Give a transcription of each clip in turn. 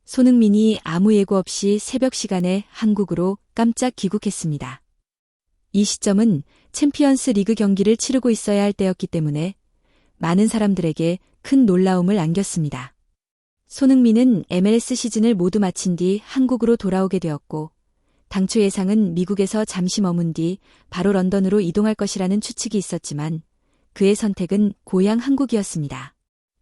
손흥민이 아무 예고 없이 새벽 시간에 한국으로 깜짝 귀국했습니다. 이 시점은 챔피언스 리그 경기를 치르고 있어야 할 때였기 때문에 많은 사람들에게 큰 놀라움을 안겼습니다. 손흥민은 MLS 시즌을 모두 마친 뒤 한국으로 돌아오게 되었고, 당초 예상은 미국에서 잠시 머문 뒤 바로 런던으로 이동할 것이라는 추측이 있었지만 그의 선택은 고향 한국이었습니다.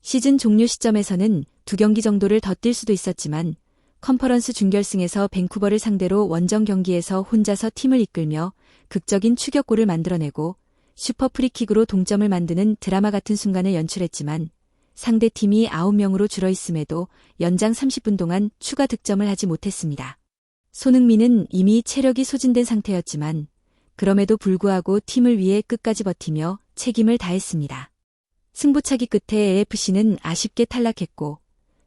시즌 종료 시점에서는 2경기 정도를 더 뛸 수도 있었지만 컨퍼런스 준결승에서 밴쿠버를 상대로 원정 경기에서 혼자서 팀을 이끌며 극적인 추격골을 만들어내고 슈퍼 프리킥으로 동점을 만드는 드라마 같은 순간을 연출했지만 상대팀이 9명으로 줄어있음에도 연장 30분 동안 추가 득점을 하지 못했습니다. 손흥민은 이미 체력이 소진된 상태였지만 그럼에도 불구하고 팀을 위해 끝까지 버티며 책임을 다했습니다. 승부차기 끝에 AFC는 아쉽게 탈락했고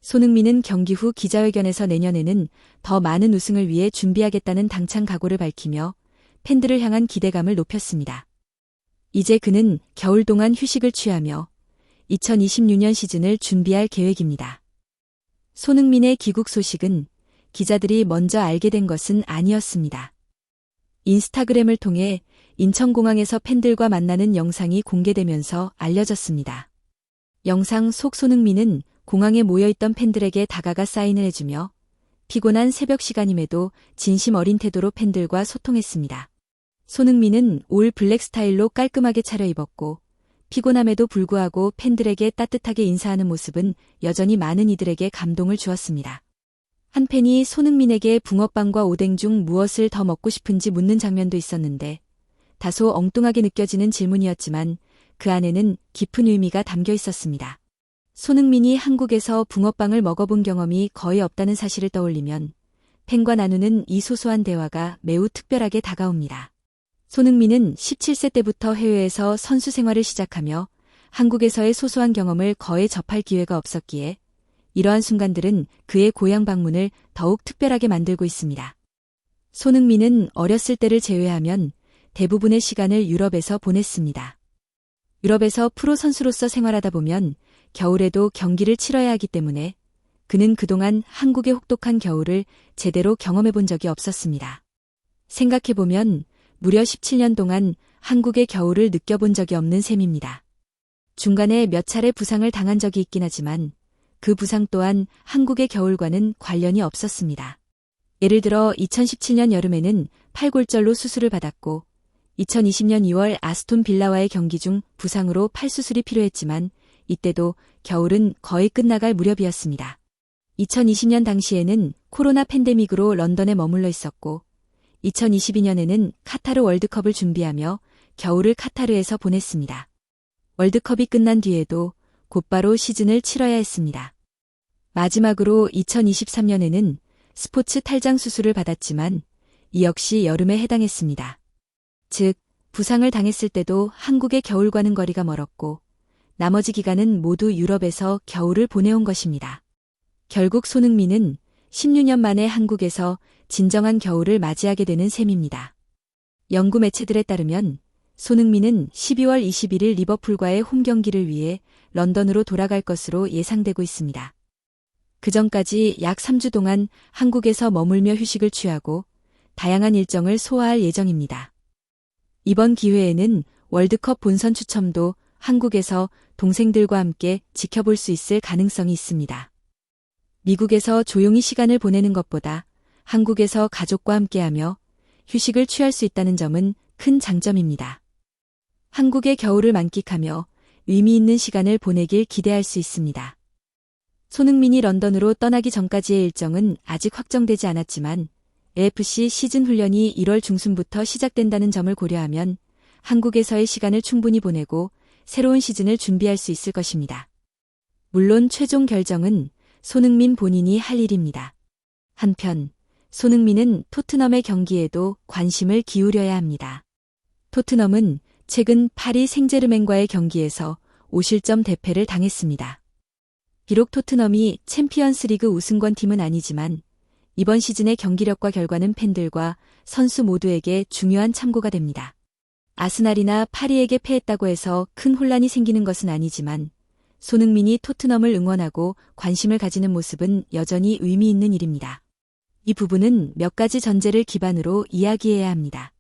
손흥민은 경기 후 기자회견에서 내년에는 더 많은 우승을 위해 준비하겠다는 당찬 각오를 밝히며 팬들을 향한 기대감을 높였습니다. 이제 그는 겨울 동안 휴식을 취하며 2026년 시즌을 준비할 계획입니다. 손흥민의 귀국 소식은 기자들이 먼저 알게 된 것은 아니었습니다. 인스타그램을 통해 인천공항에서 팬들과 만나는 영상이 공개되면서 알려졌습니다. 영상 속 손흥민은 공항에 모여있던 팬들에게 다가가 사인을 해주며 피곤한 새벽 시간임에도 진심 어린 태도로 팬들과 소통했습니다. 손흥민은 올 블랙 스타일로 깔끔하게 차려입었고 피곤함에도 불구하고 팬들에게 따뜻하게 인사하는 모습은 여전히 많은 이들에게 감동을 주었습니다. 한 팬이 손흥민에게 붕어빵과 오뎅 중 무엇을 더 먹고 싶은지 묻는 장면도 있었는데 다소 엉뚱하게 느껴지는 질문이었지만 그 안에는 깊은 의미가 담겨 있었습니다. 손흥민이 한국에서 붕어빵을 먹어본 경험이 거의 없다는 사실을 떠올리면 팬과 나누는 이 소소한 대화가 매우 특별하게 다가옵니다. 손흥민은 17세 때부터 해외에서 선수 생활을 시작하며 한국에서의 소소한 경험을 거의 접할 기회가 없었기에 이러한 순간들은 그의 고향 방문을 더욱 특별하게 만들고 있습니다. 손흥민은 어렸을 때를 제외하면 대부분의 시간을 유럽에서 보냈습니다. 유럽에서 프로 선수로서 생활하다 보면 겨울에도 경기를 치러야 하기 때문에 그는 그동안 한국의 혹독한 겨울을 제대로 경험해 본 적이 없었습니다. 생각해보면 무려 17년 동안 한국의 겨울을 느껴본 적이 없는 셈입니다. 중간에 몇 차례 부상을 당한 적이 있긴 하지만 그 부상 또한 한국의 겨울과는 관련이 없었습니다. 예를 들어 2017년 여름에는 팔골절로 수술을 받았고 2020년 2월 아스톤 빌라와의 경기 중 부상으로 팔 수술이 필요했지만 이때도 겨울은 거의 끝나갈 무렵이었습니다. 2020년 당시에는 코로나 팬데믹으로 런던에 머물러 있었고 2022년에는 카타르 월드컵을 준비하며 겨울을 카타르에서 보냈습니다. 월드컵이 끝난 뒤에도 곧바로 시즌을 치러야 했습니다. 마지막으로 2023년에는 스포츠 탈장 수술을 받았지만 이 역시 여름에 해당했습니다. 즉, 부상을 당했을 때도 한국의 겨울과는 거리가 멀었고 나머지 기간은 모두 유럽에서 겨울을 보내온 것입니다. 결국 손흥민은 16년 만에 한국에서 진정한 겨울을 맞이하게 되는 셈입니다. 영구 매체들에 따르면 손흥민은 12월 21일 리버풀과의 홈 경기를 위해 런던으로 돌아갈 것으로 예상되고 있습니다. 그 전까지 약 3주 동안 한국에서 머물며 휴식을 취하고 다양한 일정을 소화할 예정입니다. 이번 기회에는 월드컵 본선 추첨도 한국에서 동생들과 함께 지켜볼 수 있을 가능성이 있습니다. 미국에서 조용히 시간을 보내는 것보다 한국에서 가족과 함께하며 휴식을 취할 수 있다는 점은 큰 장점입니다. 한국의 겨울을 만끽하며 의미 있는 시간을 보내길 기대할 수 있습니다. 손흥민이 런던으로 떠나기 전까지의 일정은 아직 확정되지 않았지만 AFC 시즌 훈련이 1월 중순부터 시작된다는 점을 고려하면 한국에서의 시간을 충분히 보내고 새로운 시즌을 준비할 수 있을 것입니다. 물론 최종 결정은 손흥민 본인이 할 일입니다. 한편 손흥민은 토트넘의 경기에도 관심을 기울여야 합니다. 토트넘은 최근 파리 생제르맹과의 경기에서 5실점 대패를 당했습니다. 비록 토트넘이 챔피언스 리그 우승권 팀은 아니지만 이번 시즌의 경기력과 결과는 팬들과 선수 모두에게 중요한 참고가 됩니다. 아스날이나 파리에게 패했다고 해서 큰 혼란이 생기는 것은 아니지만 손흥민이 토트넘을 응원하고 관심을 가지는 모습은 여전히 의미 있는 일입니다. 이 부분은 몇 가지 전제를 기반으로 이야기해야 합니다.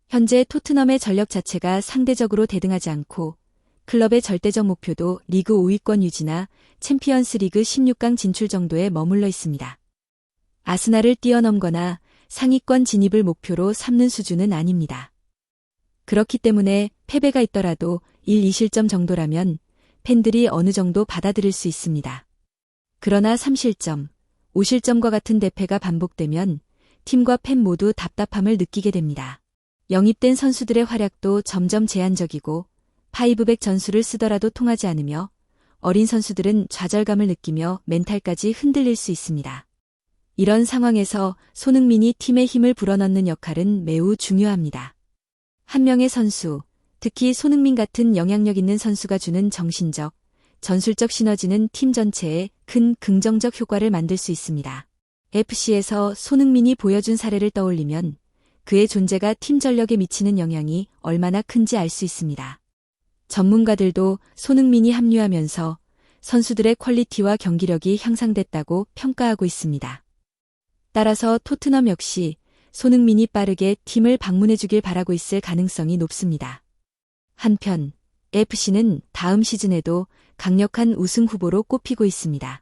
현재 토트넘의 전력 자체가 상대적으로 대등하지 않고 클럽의 절대적 목표도 리그 5위권 유지나 챔피언스 리그 16강 진출 정도에 머물러 있습니다. 아스날을 뛰어넘거나 상위권 진입을 목표로 삼는 수준은 아닙니다. 그렇기 때문에 패배가 있더라도 1, 2실점 정도라면 팬들이 어느 정도 받아들일 수 있습니다. 그러나 3실점, 5실점과 같은 대패가 반복되면 팀과 팬 모두 답답함을 느끼게 됩니다. 영입된 선수들의 활약도 점점 제한적이고 파이브백 전술을 쓰더라도 통하지 않으며 어린 선수들은 좌절감을 느끼며 멘탈까지 흔들릴 수 있습니다. 이런 상황에서 손흥민이 팀의 힘을 불어넣는 역할은 매우 중요합니다. 한 명의 선수, 특히 손흥민 같은 영향력 있는 선수가 주는 정신적, 전술적 시너지는 팀 전체에 큰 긍정적 효과를 만들 수 있습니다. FC에서 손흥민이 보여준 사례를 떠올리면 그의 존재가 팀 전력에 미치는 영향이 얼마나 큰지 알 수 있습니다. 전문가들도 손흥민이 합류하면서 선수들의 퀄리티와 경기력이 향상됐다고 평가하고 있습니다. 따라서 토트넘 역시 손흥민이 빠르게 팀을 방문해주길 바라고 있을 가능성이 높습니다. 한편 FC는 다음 시즌에도 강력한 우승 후보로 꼽히고 있습니다.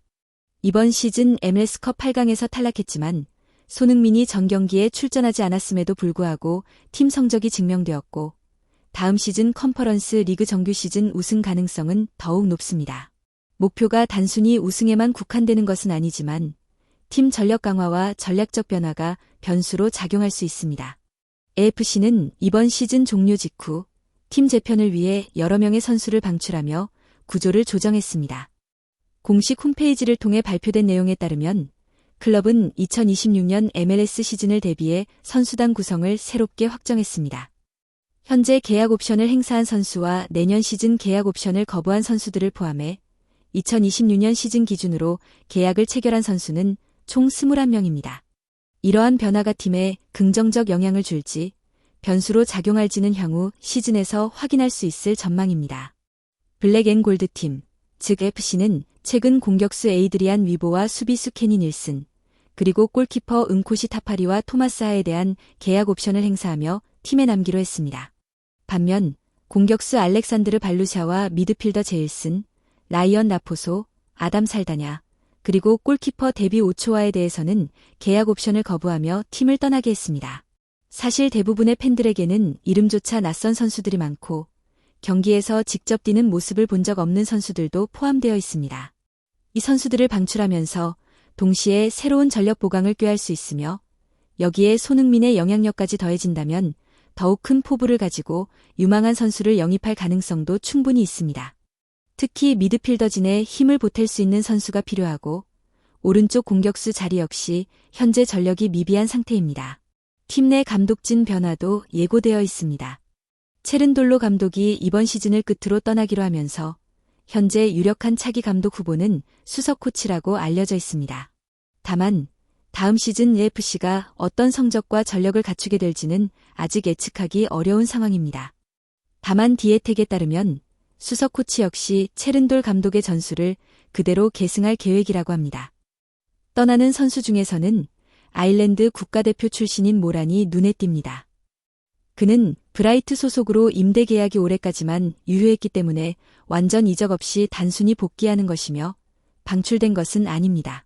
이번 시즌 MLS컵 8강에서 탈락했지만 손흥민이 전 경기에 출전하지 않았음에도 불구하고 팀 성적이 증명되었고 다음 시즌 컨퍼런스 리그 정규 시즌 우승 가능성은 더욱 높습니다. 목표가 단순히 우승에만 국한되는 것은 아니지만 팀 전력 강화와 전략적 변화가 변수로 작용할 수 있습니다. AFC는 이번 시즌 종료 직후 팀 재편을 위해 여러 명의 선수를 방출하며 구조를 조정했습니다. 공식 홈페이지를 통해 발표된 내용에 따르면 클럽은 2026년 MLS 시즌을 대비해 선수단 구성을 새롭게 확정했습니다. 현재 계약 옵션을 행사한 선수와 내년 시즌 계약 옵션을 거부한 선수들을 포함해 2026년 시즌 기준으로 계약을 체결한 선수는 총 21명입니다. 이러한 변화가 팀에 긍정적 영향을 줄지 변수로 작용할지는 향후 시즌에서 확인할 수 있을 전망입니다. 블랙앤골드팀, 즉 FC는 최근 공격수 에이드리안 위보와 수비수 케니 닐슨, 그리고 골키퍼 은코시 타파리와 토마스 하에 대한 계약 옵션을 행사하며 팀에 남기로 했습니다. 반면 공격수 알렉산드르 발루샤와 미드필더 제일슨, 라이언 라포소, 아담 살다냐, 그리고 골키퍼 데비 오초아에 대해서는 계약 옵션을 거부하며 팀을 떠나게 했습니다. 사실 대부분의 팬들에게는 이름조차 낯선 선수들이 많고 경기에서 직접 뛰는 모습을 본 적 없는 선수들도 포함되어 있습니다. 이 선수들을 방출하면서 동시에 새로운 전력 보강을 꾀할 수 있으며 여기에 손흥민의 영향력까지 더해진다면 더욱 큰 포부를 가지고 유망한 선수를 영입할 가능성도 충분히 있습니다. 특히 미드필더진에 힘을 보탤 수 있는 선수가 필요하고 오른쪽 공격수 자리 역시 현재 전력이 미비한 상태입니다. 팀 내 감독진 변화도 예고되어 있습니다. 체른돌로 감독이 이번 시즌을 끝으로 떠나기로 하면서 현재 유력한 차기 감독 후보는 수석 코치라고 알려져 있습니다. 다만 다음 시즌 FC가 어떤 성적과 전력을 갖추게 될지는 아직 예측하기 어려운 상황입니다. 다만 디에텍에 따르면 수석 코치 역시 체른돌 감독의 전술을 그대로 계승할 계획이라고 합니다. 떠나는 선수 중에서는 아일랜드 국가대표 출신인 모란이 눈에 띕니다. 그는 브라이트 소속으로 임대 계약이 올해까지만 유효했기 때문에 완전 이적 없이 단순히 복귀하는 것이며 방출된 것은 아닙니다.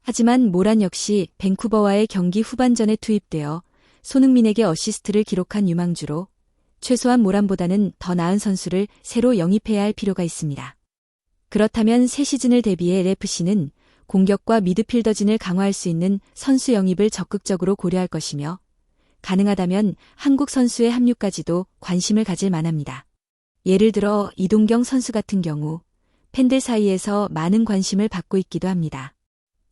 하지만 모란 역시 밴쿠버와의 경기 후반전에 투입되어 손흥민에게 어시스트를 기록한 유망주로 최소한 모란보다는 더 나은 선수를 새로 영입해야 할 필요가 있습니다. 그렇다면 새 시즌을 대비해 LFC는 공격과 미드필더진을 강화할 수 있는 선수 영입을 적극적으로 고려할 것이며 가능하다면 한국 선수의 합류까지도 관심을 가질 만합니다. 예를 들어 이동경 선수 같은 경우 팬들 사이에서 많은 관심을 받고 있기도 합니다.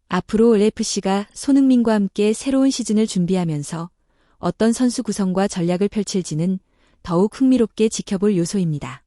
앞으로 LFC가 손흥민과 함께 새로운 시즌을 준비하면서 어떤 선수 구성과 전략을 펼칠지는 더욱 흥미롭게 지켜볼 요소입니다.